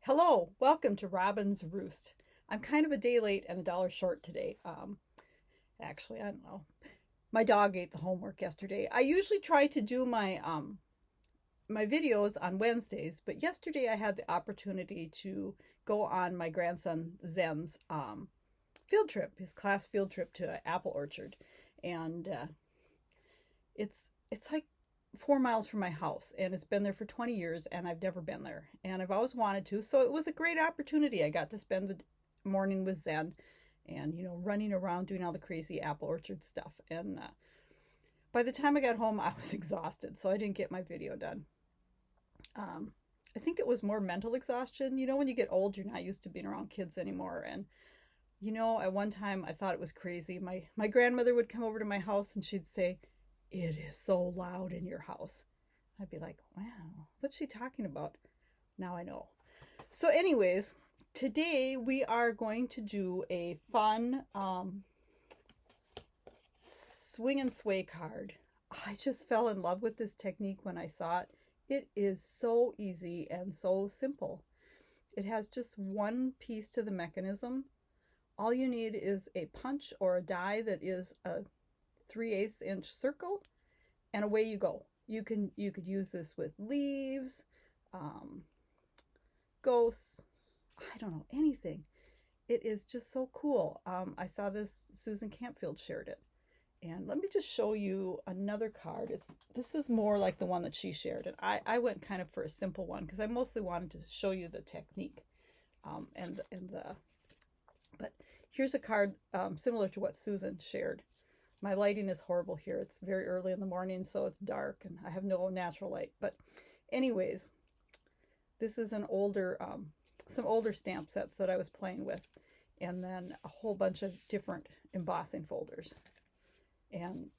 Hello, welcome to Robyn's Roost. I'm kind of a day late and a dollar short today. Actually, I don't know. My dog ate the homework yesterday. I usually try to do my videos on Wednesdays, but yesterday I had the opportunity to go on my grandson Zen's field trip, his class field trip to an apple orchard, and it's like 4 miles from my house, and it's been there for 20 years, and I've never been there, and I've always wanted to. So it was a great opportunity. I got to spend the morning with Zen, and running around doing all the crazy apple orchard stuff. And by the time I got home, I was exhausted, so I didn't get my video done. I think it was more mental exhaustion. When you get old, you're not used to being around kids anymore. And at one time I thought it was crazy. My grandmother would come over to my house and she'd say, "It is so loud in your house." I'd be like, "Wow, what's she talking about?" Now I know. So anyways, today we are going to do a fun swing and sway card. I just fell in love with this technique when I saw it. It is so easy and so simple. It has just one piece to the mechanism. All you need is a punch or a die that is a 3/8 inch circle, and away you go. You could use this with leaves, ghosts, I don't know, anything. It is just so cool. I saw this, Susan Campfield shared it. And let me just show you another card. This is more like the one that she shared. And I went kind of for a simple one because I mostly wanted to show you the technique. But here's a card similar to what Susan shared. My lighting is horrible here. It's very early in the morning, so it's dark and I have no natural light. But anyways, this is an older, some older stamp sets that I was playing with, and then a whole bunch of different embossing folders. And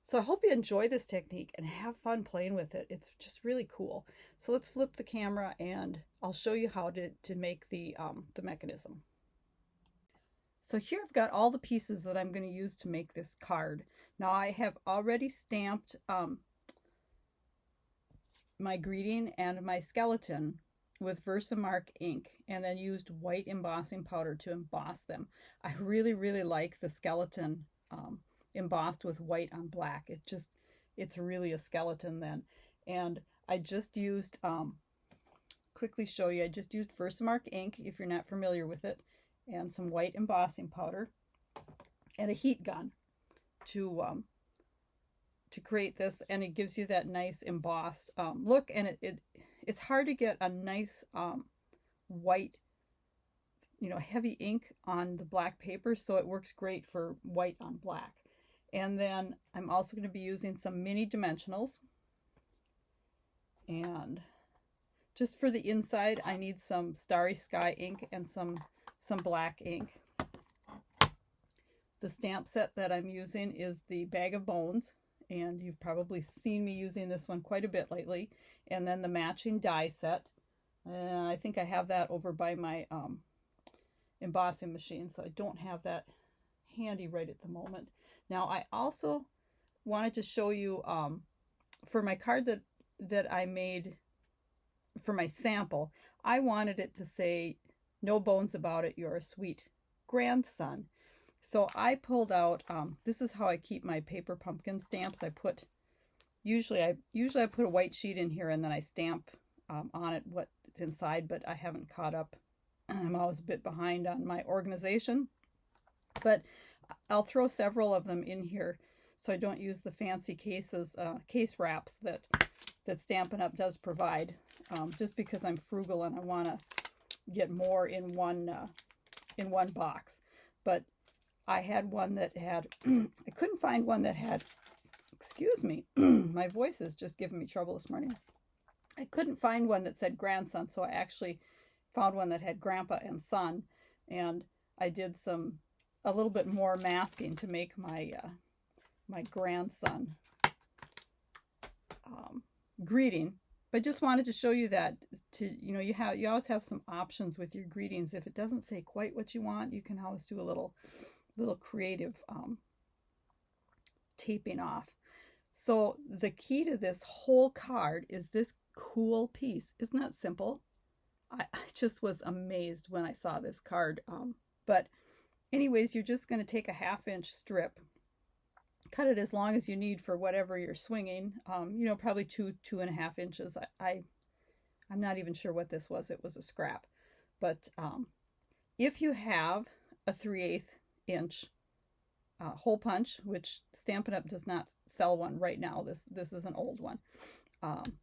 so I hope you enjoy this technique and have fun playing with it. It's just really cool. So let's flip the camera and I'll show you how to make the mechanism. So here I've got all the pieces that I'm going to use to make this card. Now I have already stamped my greeting and my skeleton with Versamark ink, and then used white embossing powder to emboss them. I really, really like the skeleton embossed with white on black. It's really a skeleton then. And I just used, quickly show you, I just used Versamark ink, if you're not familiar with it, and some white embossing powder and a heat gun to create this, and it gives you that nice embossed look. And it's hard to get a nice white, heavy ink on the black paper, so it works great for white on black. And then I'm also going to be using some mini dimensionals, and just for the inside I need some Starry Sky ink and some black ink. The stamp set that I'm using is the Bag of Bones, and you've probably seen me using this one quite a bit lately. And then the matching die set, and I think I have that over by my embossing machine, so I don't have that handy right at the moment. Now I also wanted to show you for my card that I made for my sample, I wanted it to say, "No bones about it, you're a sweet grandson." So I pulled out, this is how I keep my paper pumpkin stamps. Usually I put a white sheet in here, and then I stamp on it what's inside, but I haven't caught up. I'm always a bit behind on my organization, but I'll throw several of them in here so I don't use the fancy cases, case wraps that Stampin' Up! Does provide, just because I'm frugal and I want to get more in one box. But I had one that had, I couldn't find one that had, excuse me, my voice is just giving me trouble this morning. I couldn't find one that said grandson, so I actually found one that had grandpa and son, and I did a little bit more masking to make my my grandson greeting. But just wanted to show you that you always have some options with your greetings. If it doesn't say quite what you want, you can always do a little creative taping off. So the key to this whole card is this cool piece. Isn't that simple? I just was amazed when I saw this card. But anyways, you're just going to take a 1/2-inch strip, cut it as long as you need for whatever you're swinging. You know, probably 2.5 inches. I'm not even sure what this was. It was a scrap. But if you have a 3/8 inch hole punch, which Stampin' Up! Does not sell one right now. This is an old one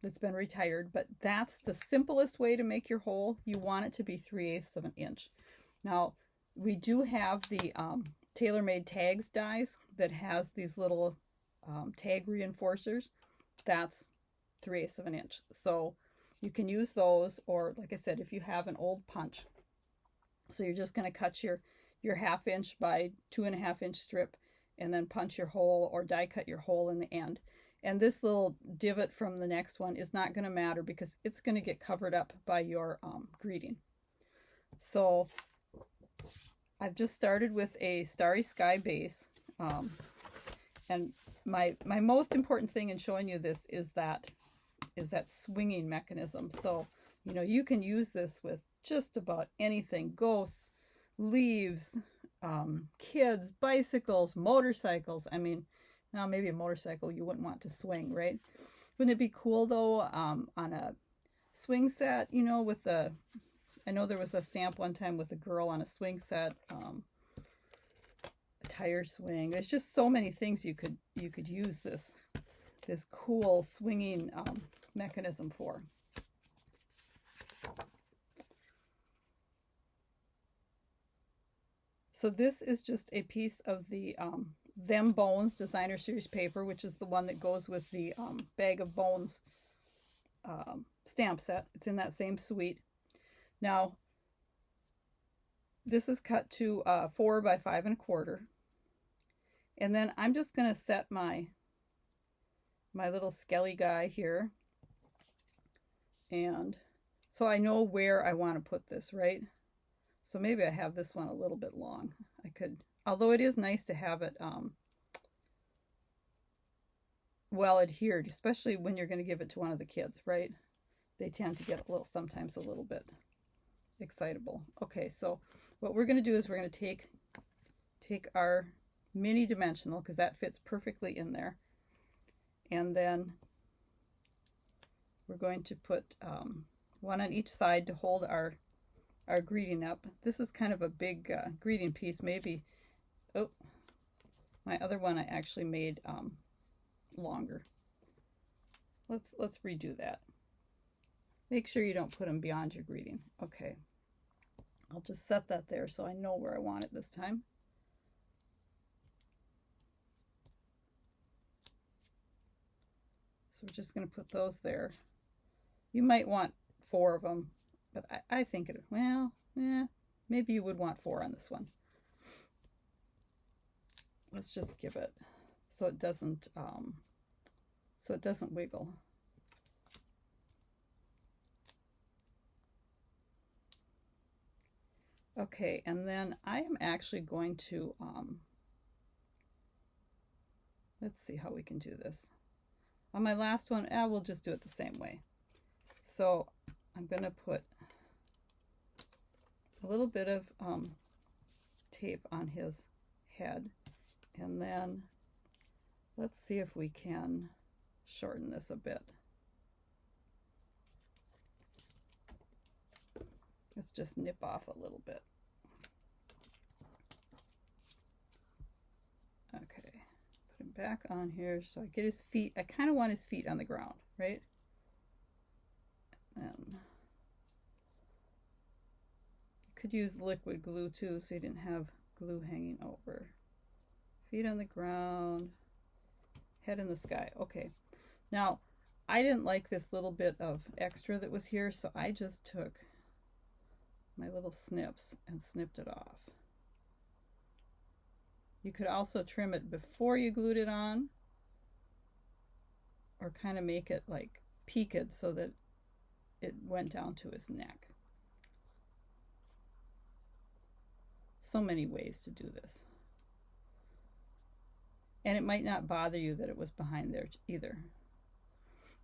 that's been retired, but that's the simplest way to make your hole. You want it to be 3/8 of an inch. Now, we do have the TaylorMade Tags dies that has these little tag reinforcers. That's 3/8 of an inch. So you can use those, or like I said, if you have an old punch. So you're just going to cut your 1/2 inch by 2.5 inch strip and then punch your hole or die cut your hole in the end. And this little divot from the next one is not going to matter because it's going to get covered up by your greeting. So I've just started with a Starry Sky base. And my most important thing in showing you this is that swinging mechanism. So, you know, you can use this with just about anything. Ghosts, leaves, kids, bicycles, motorcycles. I mean, now maybe a motorcycle you wouldn't want to swing, right? Wouldn't it be cool though, on a swing set, you know, with the, I know there was a stamp one time with a girl on a swing set, a tire swing. There's just so many things you could use this cool swinging mechanism for. So this is just a piece of the Them Bones Designer Series paper, which is the one that goes with the Bag of Bones stamp set. It's in that same suite. Now, this is cut to 4 by 5 1/4. And then I'm just going to set my little skelly guy here. And so I know where I want to put this, right? So maybe I have this one a little bit long. I could, although it is nice to have it well adhered, especially when you're going to give it to one of the kids, right? They tend to get sometimes a little bit excitable. Okay, so what we're going to do is we're going to take our mini dimensional, because that fits perfectly in there, and then we're going to put one on each side to hold our greeting up. This is kind of a big greeting piece. Maybe, oh, my other one I actually made longer. Let's redo that. Make sure you don't put them beyond your greeting. Okay, I'll just set that there so I know where I want it this time. So we're just going to put those there. You might want 4 of them, but I think it, well, yeah, maybe you would want 4 on this one. Let's just give it so it doesn't wiggle. Okay, and then I am actually going to let's see how we can do this. On my last one, we'll just do it the same way. So I'm going to put a little bit of tape on his head, and then let's see if we can shorten this a bit. Let's just nip off a little bit. Okay, put him back on here so I get his feet. I kind of want his feet on the ground, right? And you could use liquid glue too, so you didn't have glue hanging over. Feet on the ground, head in the sky. Okay, now I didn't like this little bit of extra that was here, so I just took my little snips and snipped it off. You could also trim it before you glued it on, or kind of make it like peaked so that it went down to his neck. So many ways to do this. And it might not bother you that it was behind there either.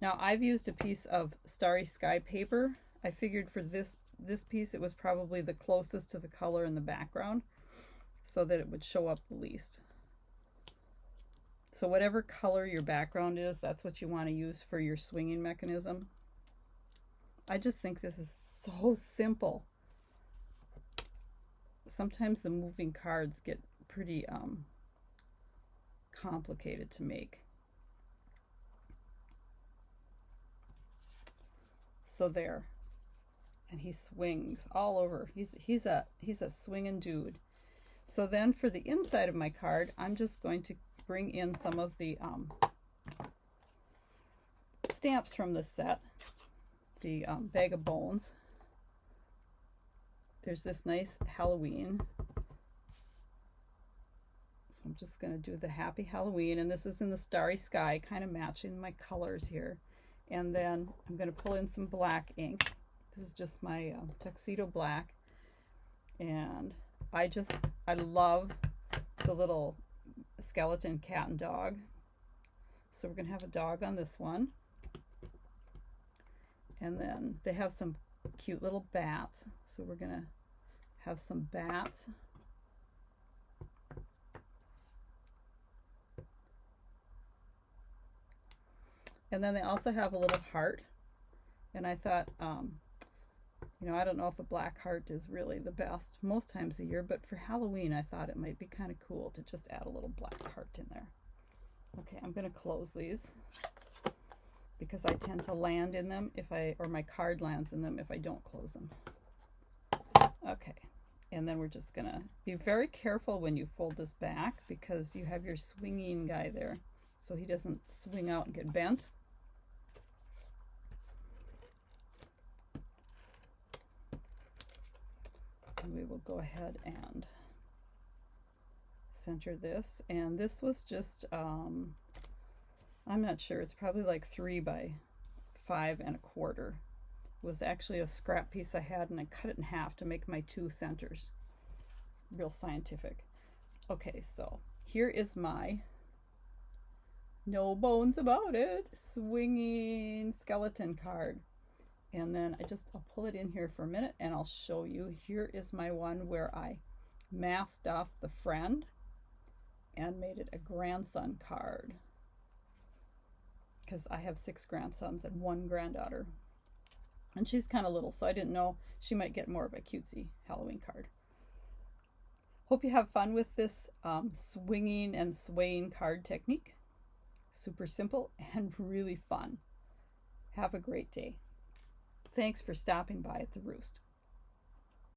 Now I've used a piece of Starry Sky paper. I figured for this this piece, it was probably the closest to the color in the background so that it would show up the least. So whatever color your background is, that's what you want to use for your swinging mechanism. I just think this is so simple. Sometimes the moving cards get pretty complicated to make. So there, and he swings all over. He's a swinging dude. So then for the inside of my card, I'm just going to bring in some of the stamps from this set, the Bag of Bones. There's this nice Halloween. So I'm just going to do the Happy Halloween, and this is in the Starry Sky, kind of matching my colors here. And then I'm going to pull in some black ink. This is just my tuxedo black. And I love the little skeleton cat and dog. So we're going to have a dog on this one. And then they have some cute little bats. So we're going to have some bats. And then they also have a little heart. And I thought, you know, I don't know if a black heart is really the best most times a year, but for Halloween, I thought it might be kind of cool to just add a little black heart in there. Okay, I'm going to close these because I tend to land in them or my card lands in them if I don't close them. Okay, and then we're just going to be very careful when you fold this back because you have your swinging guy there so he doesn't swing out and get bent. And we will go ahead and center this. And this was just, I'm not sure, it's probably like 3 by 5 1/4. It was actually a scrap piece I had, and I cut it in half to make my 2 centers. Real scientific. Okay, so here is my no bones about it swinging skeleton card. And then I'll pull it in here for a minute and I'll show you. Here is my one where I masked off the friend and made it a grandson card. Because I have 6 grandsons and 1 granddaughter. And she's kind of little, so I didn't know she might get more of a cutesy Halloween card. Hope you have fun with this swinging and swaying card technique. Super simple and really fun. Have a great day. Thanks for stopping by at the Roost.